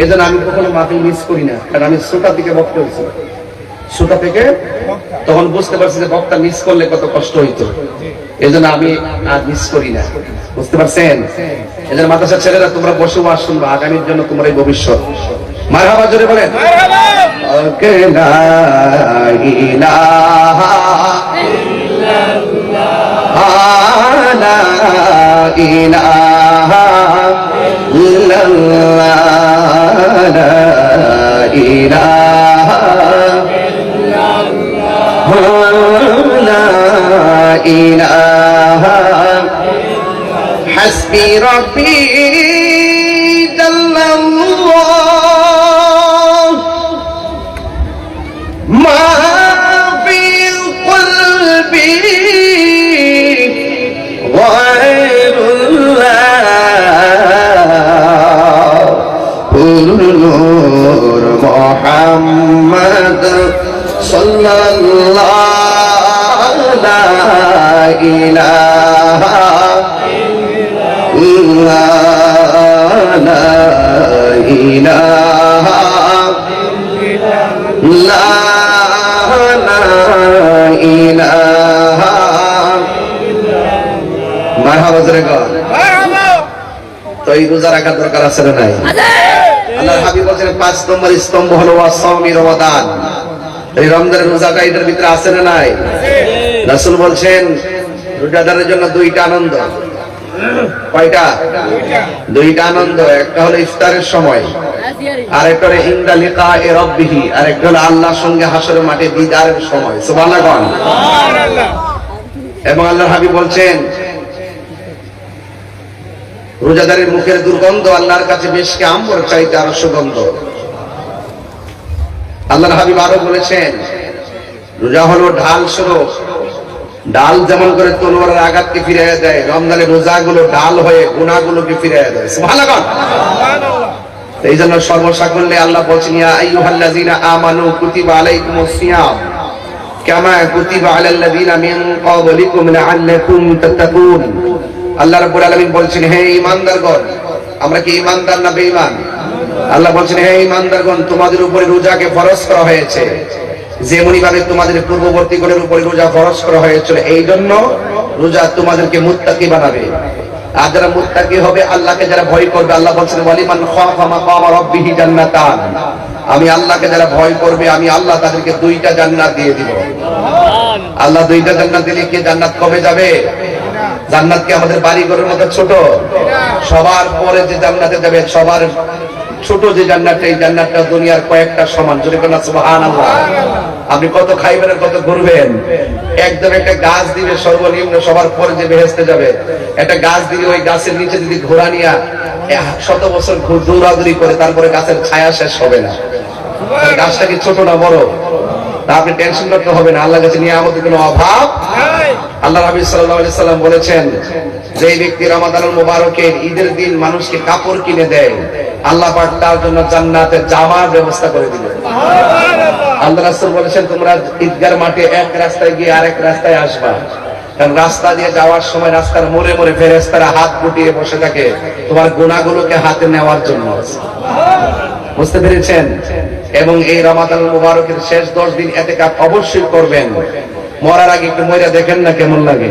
এই জন্য আমি কখনো মাহফিল মিস করি না, কারণ আমি শ্রোতার দিকে বক্তা হয়েছি, শ্রোতা থেকে তখন বুঝতে পারছি যে বক্তা মিস করলে কত কষ্ট হইতো। এই জন্য আমি আর মিস করি না, বুঝতে পারছেন? এই জন্য মাদ্রাসার ছেলেরা তোমরা বসে ওয়াজ শুনবা, আগামীর জন্য তোমার এই ভবিষ্যৎ। মারহাবা জোরে বলেন। حسبي ربي جل الله ما في قلبي غير الله نور محمد صلى الله لا إله إلا لا إله لا إله মারহাবা জোরে কর। তো এই রোজা রাখার দরকার আছে না নাই? আল্লাহর হাবিব বলেন 5 নম্বর স্তম্ভ হলো ওয়াসামি রমাদান। এই রমজানের রোজাটা এটার ভিতরে আছে না নাই? রাসূল বলছেন রোজাদারের জন্য দুইটা আনন্দ। কয়টা? দুইটা আনন্দ। একটা হলো ইফতারের সময়, আরেকটা হলো ইনদা লিকায়ে রাব্বিহি, আরেকটা হলো আল্লাহর সঙ্গে হাসরের মাঠে দিদারের সময়। সুবহানাল্লাহ। এবং আল্লাহর হাবিব বলছেন রোজাদারের মুখের দুর্গন্ধ আল্লাহর কাছে বেশকে আম্বর চাইতে আরো সুগন্ধ। আল্লাহর হাবিব আরো বলেছেন রোজা হলো ঢাল স্বরূপ। ডাল যেমন করে তলোয়ারের আঘাতকে ফিরিয়ে দেয়, রমজানের রোজাগুলো ডাল হয়ে গুনাহগুলোকে ফিরিয়ে দেয়। সুবহানাল্লাহ। এই জন্য সর্বসাকল্যে আল্লাহ বলছেন ইয়া আইয়ুহাল্লাযীনা আমানু কুতিবা আলাইকুমুস সিয়াম কামা কুতিবা আলাল লাযীনা মিন ক্বাবলিকুম লাআল্লাকুম তাত্তাকুন। আল্লাহ রাব্বুল আলামিন বলছেন হে ঈমানদারগণ, আমরা কি ঈমানদার না বেঈমান? আল্লাহ বলছেন হে ঈমানদারগণ, তোমাদের উপরে রোজাকে ফরজ করা হয়েছে যেমনি ভাবে তোমাদের পূর্ববর্তীগণের উপরে রোজা ফরজ করা হয়েছিল। এই জন্য রোজা তোমাদেরকে মুত্তাকি বানাবে। আর যারা মুত্তাকি হবে, আল্লাহকে যারা ভয় করবে, আল্লাহ বলছেন ওয়ালিমান খাফা মাকামা রাব্বিহি জান্নাতান, আমি আল্লাহকে যারা ভয় করবে আমি আল্লাহ তাদেরকে দুইটা জান্নাত দিয়ে দিব। আল্লাহ দুইটা জান্নাত দিলে কি জান্নাত কমে যাবে? জান্নাত কি আমাদের বাড়িঘরের মতো ছোট? সবার পরে যে জান্নাতে যাবে, সবার ছোট যে জান্নাতটা, এই জান্নাতটা দুনিয়ার কয়েকটা সমান। যদি কোন সুবহানাল্লাহ। আপনি কত খাইবেন আর কত ঘুরবেন? একদম একটা গাছ দিবে সর্বনিম্ন, সবার পরে যে বেহেশতে যাবে একটা গাছ দিবে, ওই গাছের নিচে যদি ঘোড়া নিয়া 100 বছর দৌড়াদৌড়ি করে তারপরে গাছের ছায়া শেষ হবে না। গাছটা কি ছোট না বড়? তা আপনি টেনশন করতে হবে না, আল্লাহর কাছে নিয়ামতের কোনো অভাব। আল্লাহ নবী সাল্লাল্লাহু আলাইহি সাল্লাম বলেছেন যে ব্যক্তি রমাদানুল মুবারকের ঈদের দিন মানুষকে কাপড় কিনে দেয়, আল্লাহ পাক তার জন্য জান্নাতের জামার ব্যবস্থা করে দিবেন। আল্লাহ রাসূল বলেছেন তোমরা ঈদগার মাঠে এক রাস্তায় গিয়ে আরেক রাস্তায় আসবা, কারণ রাস্তা দিয়ে যাওয়ার সময় রাস্তার মোড়ে মোড়ে ফেরেশতারা হাত গুটিয়ে বসে থাকে তোমার গুনাহগুলোকে হাতে নেওয়ার জন্য। বুঝতে পেরেছেন? এবং এই রমাদানুল মুবারকের শেষ 10 দিন ইতিকাফ অবশ্যই করবেন। মরার আগে একটু মইরা দেখেন না কেমন লাগে।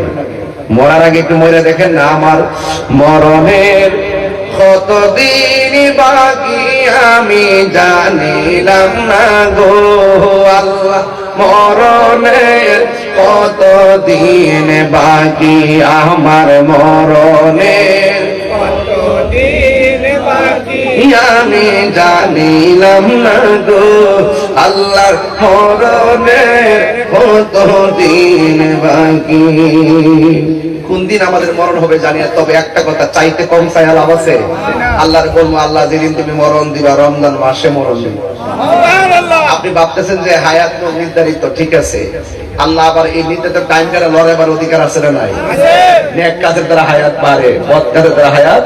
মরার আগে একটু মইরা দেখেন না। আমার মরণের কতদিন বাকি আমি জানিলাম না গো আল্লাহ, মরণের কতদিন বাকি আমার, মরণের কতদিন বাকি আমি জানিলাম না গো আল্লাহ, মরণের কতদিন বাকি। কোন দিন আমাদের মরণ হবে জানি না, তবে একটা কথা, চাইতে কম চাই লাভ আছে? আল্লাহর বলবো আল্লাহ যেদিন তুমি মরণ দিবা রমজান মাসে মরণ দিবা। আপনি ভাবতেছেন যে হায়াত তো নির্ধারিত, ঠিক আছে, আল্লাহ আবার এই নির্ধারিত টাইম কাটা লড়াইবার অধিকার আছে না নাই? নেক কাজের দ্বারা হায়াত বাড়ে, বদ কাজের দ্বারা হায়াত।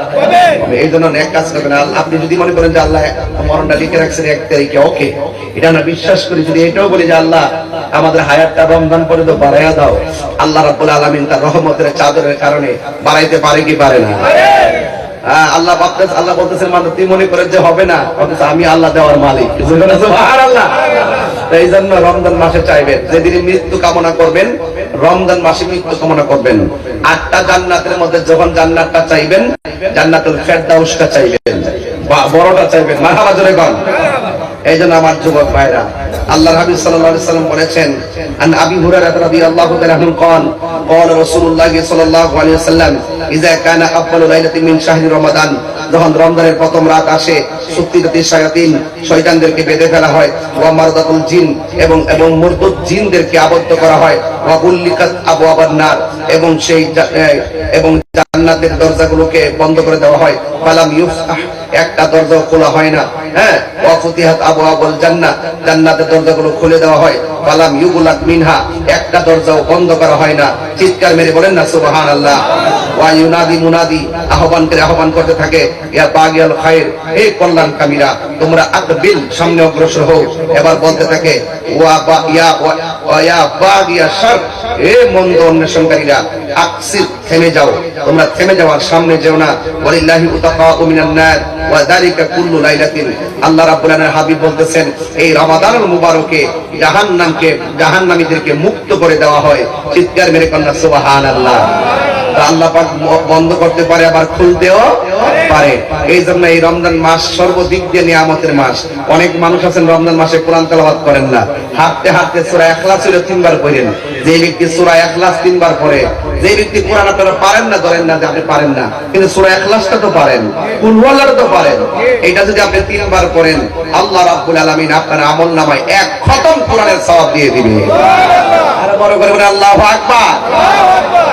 এই জন্য নেক কাজ করবেন। আপনি যদি মনে করেন যে আল্লাহ মরণটা লিখে রাখছেন 1 তারিখে, ওকে, এটা আমরা বিশ্বাস করি। যদি এটাও বলি যে আল্লাহ আমাদের হায়াতটা রমজান পর্যন্ত বাড়াইয়া দাও, আল্লাহ রাব্বুল আলামিন তার রহমতের চাদরের কারণে বাড়াইতে পারে কি পারে না? আল্লাহ বলতেছেন মানে তুই মনে করে যে হবে না, অথচ আমি আল্লাহ দেওয়ার মালিক। সুবহানাল্লাহ। এই জন্য রমজান মাসে চাইবেন, যেদিন মৃত্যু কামনা করবেন রমজান মাসে মৃত্যু কামনা করবেন। 8টা জান্নাতের মধ্যে যখন জান্নাতটা চাইবেন, জান্নাতুল ফেরদাউসটা চাইবেন, বড়টা চাইবেন। মারহাবা জোরে কোন। এই জন্য আমার যুবক ভাইরা, আল্লাহর হাবিব সাল্লাল্লাহু আলাইহি সাল্লাম বলেছেন আন আবি হুরায়রা রাদিয়াল্লাহু তাআলা আনহু قال قال রাসূলুল্লাহ সাল্লাল্লাহু আলাইহি ওয়াসাল্লাম ইযা কানা আফদালু লাইলাতিন মিন শাহরি রমাদান, যখন রমজানের প্রথম রাত আসে সুক্তিদাতি শায়াতিন, শয়তানদেরকে বেঁধে ফেলা হয়, ওয়া মারদাতুল জিন, এবং মুরদুদ জিনদেরকে আবদ্ধ করা হয়, ওয়া বুল্লিকাত আবওয়াবান নার, এবং সেই এবং জান্নাতের দরজাগুলোকে বন্ধ করে দেওয়া হয়, ফালাম ইউফতাহ, একটা দরজাও খোলা হয় না। হ্যাঁ, ওয়া ফুতিহাত আবওয়াবুল জান্নাহ, জান্নাতের দরজাগুলো খুলে দেওয়া হয়, ফালাম ইউগলাক মিনহা, একটা দরজাও বন্ধ করা হয় না। চিৎকার মেরে বলেন না সুবহানাল্লাহ। ওয়া ইউনাদি মুনাদি, আহ্বান করে আহ্বান করতে থাকে, ইয়া বাগিয়াল খায়র, হে কল্যাণকামীরা তোমরা আকবিল, সামনে অগ্রসর হও। এবার বলতে থাকে ওয়া বাগিয়া শার, হে মন্দ অন্বেষণকারীরা আকসির, থেমে যাও, তোমরা থেমে যাও, আর সামনে যেও না। ওয়ালিল্লাহি উতাকাউ মিনান নার ওয়া যালিকা কুল্লু লাইলাতিন। আল্লাহ রাব্বুল আলামিন হাবিব বলতেছেন এই রমাদানুল মুবারকে জাহান্নামীদেরকে মুক্ত করে দেওয়া হয়। চিৎকার মেরে কন্যা সুবহানাল্লাহ। আল্লাহ পাক বন্ধ করতে পারে, আবার খুলতেও পারে। এই জন্য এই রমজান মাস সর্বদিক দিয়ে নিয়ামতের মাস। অনেক মানুষ আছেন রমজান মাসে কোরআন তেলাওয়াত করেন না, হাঁটতে হাঁটতে সূরা ইখলাস 3 বার পড়েন। যে ব্যক্তি সূরা ইখলাস 3 বার পড়ে, যে ব্যক্তি কোরআন আপনারা পারেন না, ধরেন না যে আপনি পারেন না, কিন্তু সূরা ইখলাসটা তো পারেন, কুল হুয়াল্লাহটা তো পারেন, এটা যদি আপনি 3 বার পড়েন, আল্লাহ রাব্বুল আলামিন আপনার আমলনামায় 1 খতম কোরআনের সওয়াব দিয়ে দিবে। আর বড় করে বলেন আল্লাহু আকবার।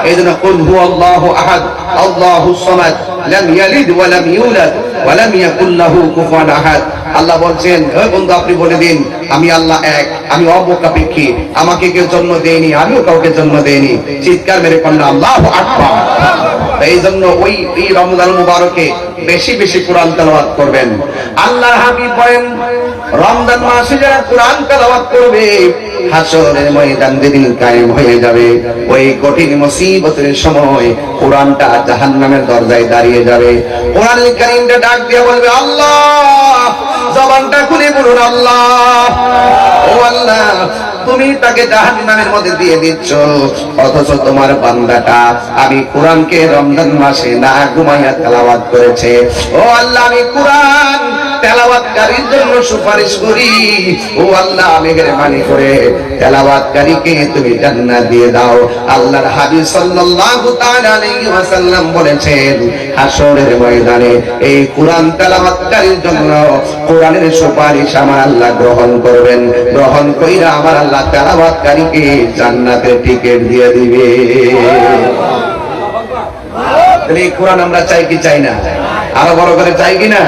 এইজন্য কুল হুয়াল্লাহু আহাদ আল্লাহুস সামাদ লাম ইয়ালিদ ওয়া লাম ইউলাদ ওয়া লাম ইয়াকুল লাহু কুফুয়ান আহাদ। আল্লাহ বলছেন, হে বন্ধু আপনি বলে দিন আমি আল্লাহ এক, আমি অমুখাপেক্ষী, আমাকে কেউ জন্ম দেয়নি, আমিও কাউকে জন্ম দেয়নি। চিৎকার মেরে পড়লেন আল্লাহু আকবার। এই জন্য এই রমজান মুবারকে বেশি বেশি কোরআন তেলাওয়াত করবেন। আল্লাহর হাবিব বলেন, রমজান মাসে যারা কোরআন তেলাওয়াত করবে, হাসরের ময়দান যেদিন কায়েম হয়ে যাবে, ওই কঠিন মুসিবতের সময় কোরআনটা জাহান্নামের দরজায় দাঁড়িয়ে যাবে। কোরআনুল কারীমটা ডাক দিয়ে বলবে আল্লাহ, জবানটা খুলে বলুন আল্লাহ, ও আল্লাহ তুমি তাকে জাহান্নামের মধ্যে দিয়ে দিচ্ছ, অথচ তোমার বান্দাটা আমি কোরআনকে রমজান মাসে না ঘুমাইয়া তেলাওয়াত করেছে। ও আল্লাহ আমি কোরআন তেলাওয়াতকারীর জন্য সুপারিশ করি, ও আল্লাহ মেহেরবানি করে তেলাওয়াতকারীকে তুমি জান্নাত দিয়ে দাও। আল্লাহর হাবিব সাল্লাল্লাহু তাআলা আলাইহি ওয়াসাল্লাম বলেছেন, হাসরের ময়দানে এই কোরআন তেলাওয়াতকারীর জন্য কোরআনের সুপারিশ আমার আল্লাহ গ্রহণ করবেন। গ্রহণ কইরা আমার আল্লাহ তেলাওয়াতকারীকে জান্নাতের টিকিট দিয়ে দিবে। এই কোরআন আমরা চাই কি চাই না? আরো বড় করে চাই কিনা?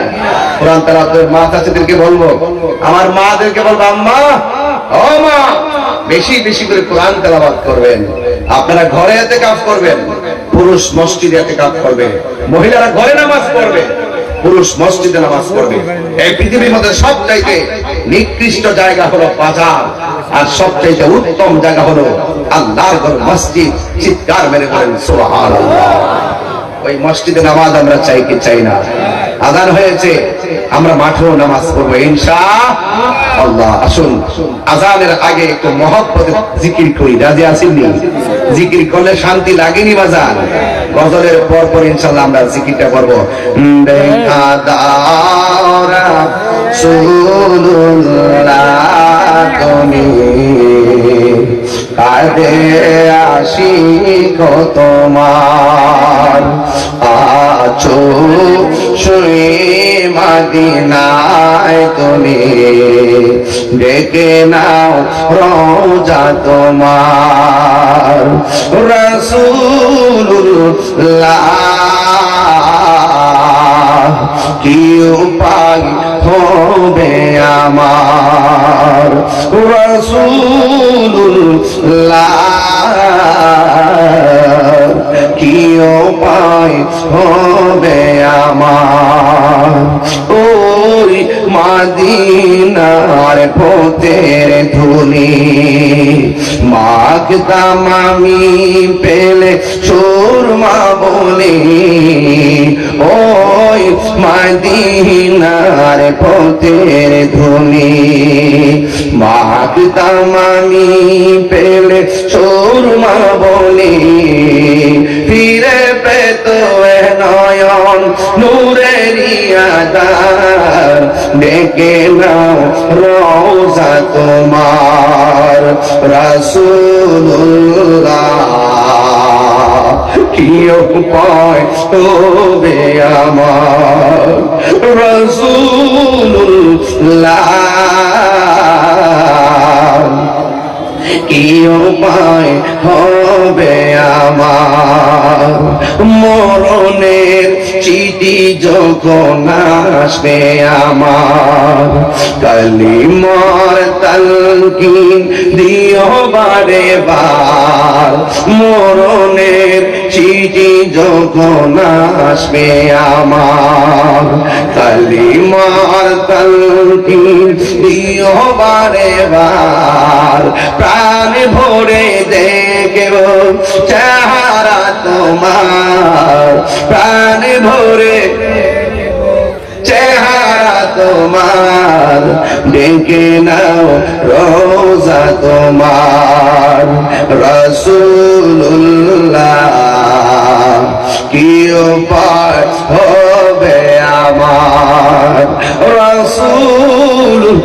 কোরআন তেলাওয়াতের মা চাচিদেরকে বলবো, আমার মাদেরকে বলবো, আম্মা ও মা বেশি বেশি করে কোরআন তেলাওয়াত করবেন। আপনারা ঘরে ইতিকাফ করবেন, পুরুষ মসজিদে ইতিকাফ করবে, মহিলারা ঘরে নামাজ পড়বে, পুরুষ মসজিদে নামাজ পড়বে। এই পৃথিবীর মধ্যে সবচাইতে নিকৃষ্ট জায়গা হলো বাজার, আর সবচাইতে উত্তম জায়গা হলো আল্লাহর ঘর মসজিদ। চিৎকার মেরে বলেন সুবহানাল্লাহ। ওই মসজিদে নামাজ আমরা চাই কি চাই না? আযান হয়েছে, আমরা মাঠেও নামাজ পড়বো ইনশাআল্লাহ। আসুন আযানের আগে একটু মহব্বতে জিকির করি, রাজি আছেন নি? জিকির করলে শান্তি লাগেনি বাজান? গজলের পর পর ইনশাআল্লাহ আমরা জিকিরটা করব। দেখা দাও রাসূলুল্লাহ তুমি কাঁদে আশিক তোমার, আছো শুয়ে মদিনায় তুমি, ডেকে নাও রওজা তোমার। রাসূলুল্লাহ কি উপায় হবে আমার, রাসূলুল্লাহ কি উপায় হবে আমার। ওই মদিনার পথের ধুলি মাগতাম আমি পেলে সুরমা বলি, ওই মদিনার পথের ধুলি মাগতাম আমি পেলে সুরমা বলি, ফিরে পেত নয়ন নূরেরি আদার, ডেকে নাও রওজা তোমার। রাসূলুল্লাহ কি উপায় হবে আমার, রাসূলুল্লাহ কি উপায় হবে আমার। মরণের চিঠি যখন আসবে আমার, কালিমার তালকিন দিও বারে বার। মরণের চিঠি যখন আসবে আমার, কালিমার তালকিন দিও বারে বার। প্রাণ ভরে দেখব চেহারা তোমার, প্রাণ ভরে চেহারা তোমার, ডেকে নাও রওজা তোমার। রাসূলুল্লাহ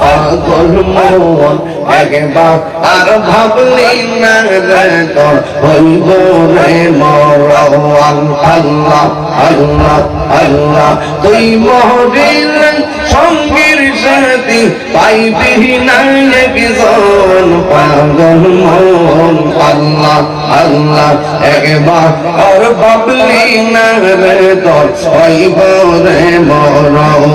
পাগল মন একবার আর ভাবলি না রে তোর হইব রে মরণ। আল্লাহ আল্লাহ আল্লাহ তুই মহবিল সঙ্গীর সাথী পাইবি না একজন পাগল মন। আল্লাহ আল্লাহ একবার আর ভাবলি না রে তোর হইব রে মরণ।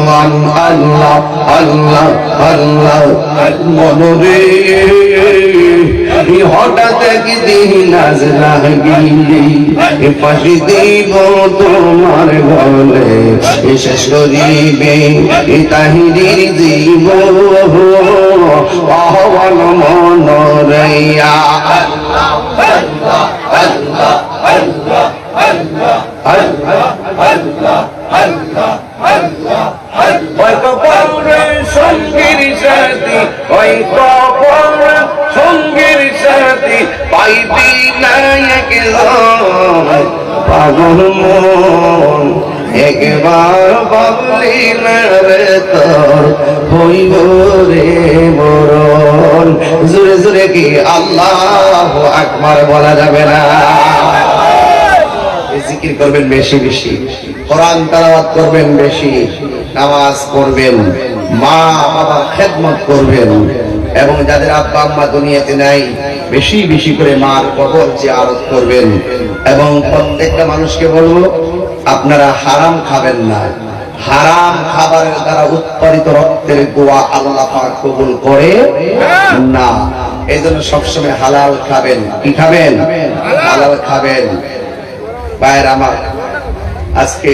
আল্লাহ আল্লাহ আল্লাহ মনরে হঠাৎ একদিন নাজ লাগিলি ফাঁসি দিব তোমার গলে শেষ করিবে তাহিরির জীব আহ্বান মনরেয়া। আল্লাহ আল্লাহ আল্লাহ আল্লাহ আল্লাহ আল্লাহ আল্লাহ আল্লাহ ওই কবরে সঙ্গীর সাথী ওই কবরে সঙ্গীর সাথী পাইবি না একজন পাগল মন একবার বাবলি না রে তোর হইব রে মরণ। জোরে জোরে কি আল্লাহু আকবার বলা যাবে না? জিকির করবেন বেশি বেশি, কোরআন তেলাওয়াত করবেন বেশি, নামাজ পড়বেন, মা বাবার খেদমত করবেন, এবং যাদের আব্বা আম্মা দুনিয়াতে নাই বেশি বেশি করে মার কবর জিয়ারত করবেন। এবং প্রত্যেকটা মানুষকে বলবো আপনারা হারাম খাবেন না। হারাম খাবারের দ্বারা উৎপাদিত রক্তের দোয়া আল্লাহ পাক কবুল করে না। এইজন্য সবসময় হালাল খাবেন। কি খাবেন? হালাল খাবেন। ভাইয়ের আমার, আজকে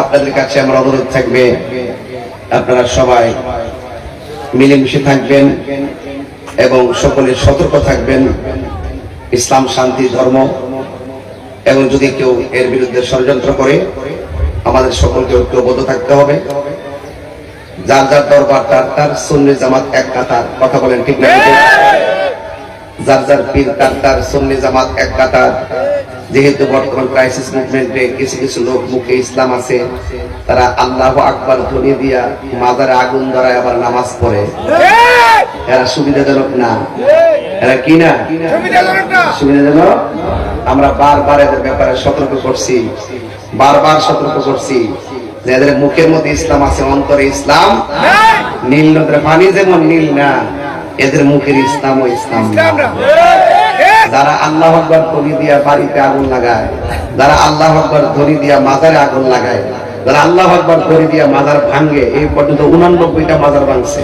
আপনাদের কাছে আমার অনুরোধ থাকবে আপনারা সবাই মিলেমিশে থাকবেন এবং সকলে সতর্ক থাকবেন। ইসলাম শান্তি ধর্ম, এবং যদি কেউ এর বিরুদ্ধে ষড়যন্ত্র করে আমাদের সকলকে ঐক্যবদ্ধ থাকতে হবে। যার যার দরবার তার তার, সুন্নি জামাত এক কাতার। কথা বলেন ঠিক না? যার যার পীর তার তার, সুন্নি জামাত এক কাতার। যেহেতু বর্তমান ক্রাইসিস মুভমেন্টে কিছু কিছু লোক মুখে ইসলাম আছে, তারা আল্লাহু আকবার ধ্বনি দিয়া মাজারে আগুন ধরায় আবার নামাজ পড়ে। এরা সুবিধাজনক না। এরা কি না? সুবিধাজনক। আমরা বারবার এদের ব্যাপারে সতর্ক করছি, বারবার সতর্ক করছি যে এদের মুখের মধ্যে ইসলাম আছে, অন্তরে ইসলাম। নীল নদের পানি যেমন নীল না, এদের মুখের ইসলাম ও ইসলাম না। যারা আল্লাহু আকবার ধ্বনি দিয়া বাড়িতে আগুন লাগায়, যারা আল্লাহু আকবার ধ্বনি দিয়া মাজারে আগুন লাগায়, যারা আল্লাহু আকবার ধ্বনি দিয়া মাজার ভাঙে, এই পর্যন্ত 89টা মাজার ভাঙছে।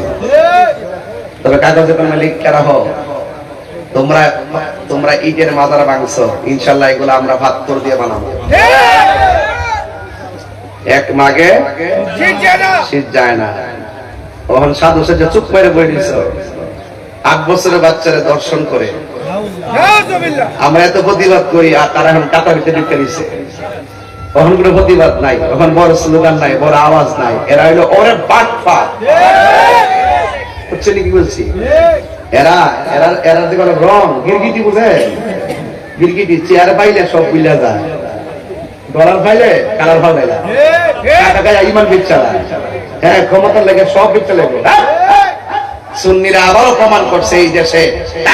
তবে কাগজে কলমে লিখে রাখো, তোমরা তোমরা ইটের মাজার ভাঙছো, ইনশাআল্লাহ এগুলো আমরা পাথর দিয়ে বানাবো। এক মাগে শীত যায় না। ওখানে সাধু সেজে চুপ করে বই দিছ। 8 বছরের বাচ্চারা দর্শন করে আমরা এত প্রতিবাদ করি, আর তারা এখন কাটা ভিতরে ঢুকে দিচ্ছে। তখন কোনো প্রতিবাদ নাই, তখন বড় স্লোগান নাই, বড় আওয়াজ নাই। এরা হইলো ওরে বাটপা। হচ্ছে কি বলছি? এরা এরা এরা যে বলে রং গিরগিটি, বুঝে? গিরগিটি চেয়ার পাইলে সব বুঝা যায়, ডলার পাইলে কালার ভালো লাগে, টাকা গায়ে ইমান বিচ্ছা যায়। হ্যাঁ, ক্ষমতার লেগে সব বিচ্ছা লেগে। সুন্নিরা আবারও প্রমাণ করছে এই দেশে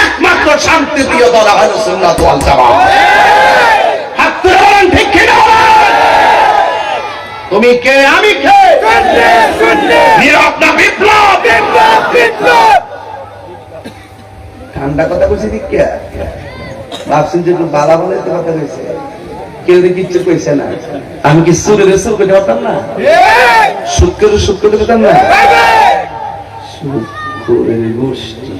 একমাত্র শান্তি প্রিয় দল হলো সুন্নাত ওয়াল জামাত। হাত তুলে বলেন ঠিক কি না? তুমি কে, আমি কে? নীরব না বিপ্লব? ঠান্ডা কথা বলছি দীক্ষা, ভাবছেন যে একটু বালা বলে তো কথা কইছে, কেউ কিচ্ছু কইছে না। আমি কি সুরে সুর করে হতাম না? সুদ করে দিতাম না? গোষ্ঠী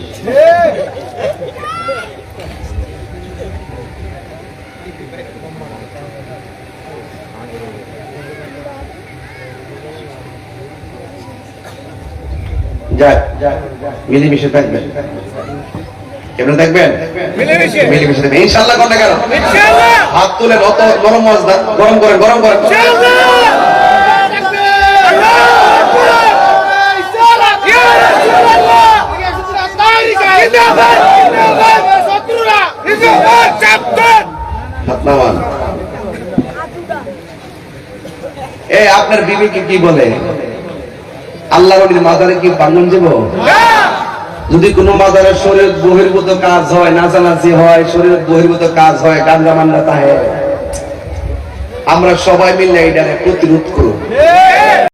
মিলেমিশে থাকবেন। কেমন থাকবেন? মিলেমিশে থাকবেন ইনশাআল্লাহ। কোনটা কেন? হাত তুলে গরম মজদা গরম করেন, গরম করেন। আপনার বিবিকে কি বলে? আল্লাহর ওলির মাজারে কি ভাঙন দেব? যদি কোনো মাজারের শরীর বহির্ভূত কাজ হয়, নাচানাচি হয়, শরীর বহির্ভূত কাজ হয়, গাঞ্জা মান্ডা তাহে, আমরা সবাই মিলে এটাকে প্রতিরোধ করব।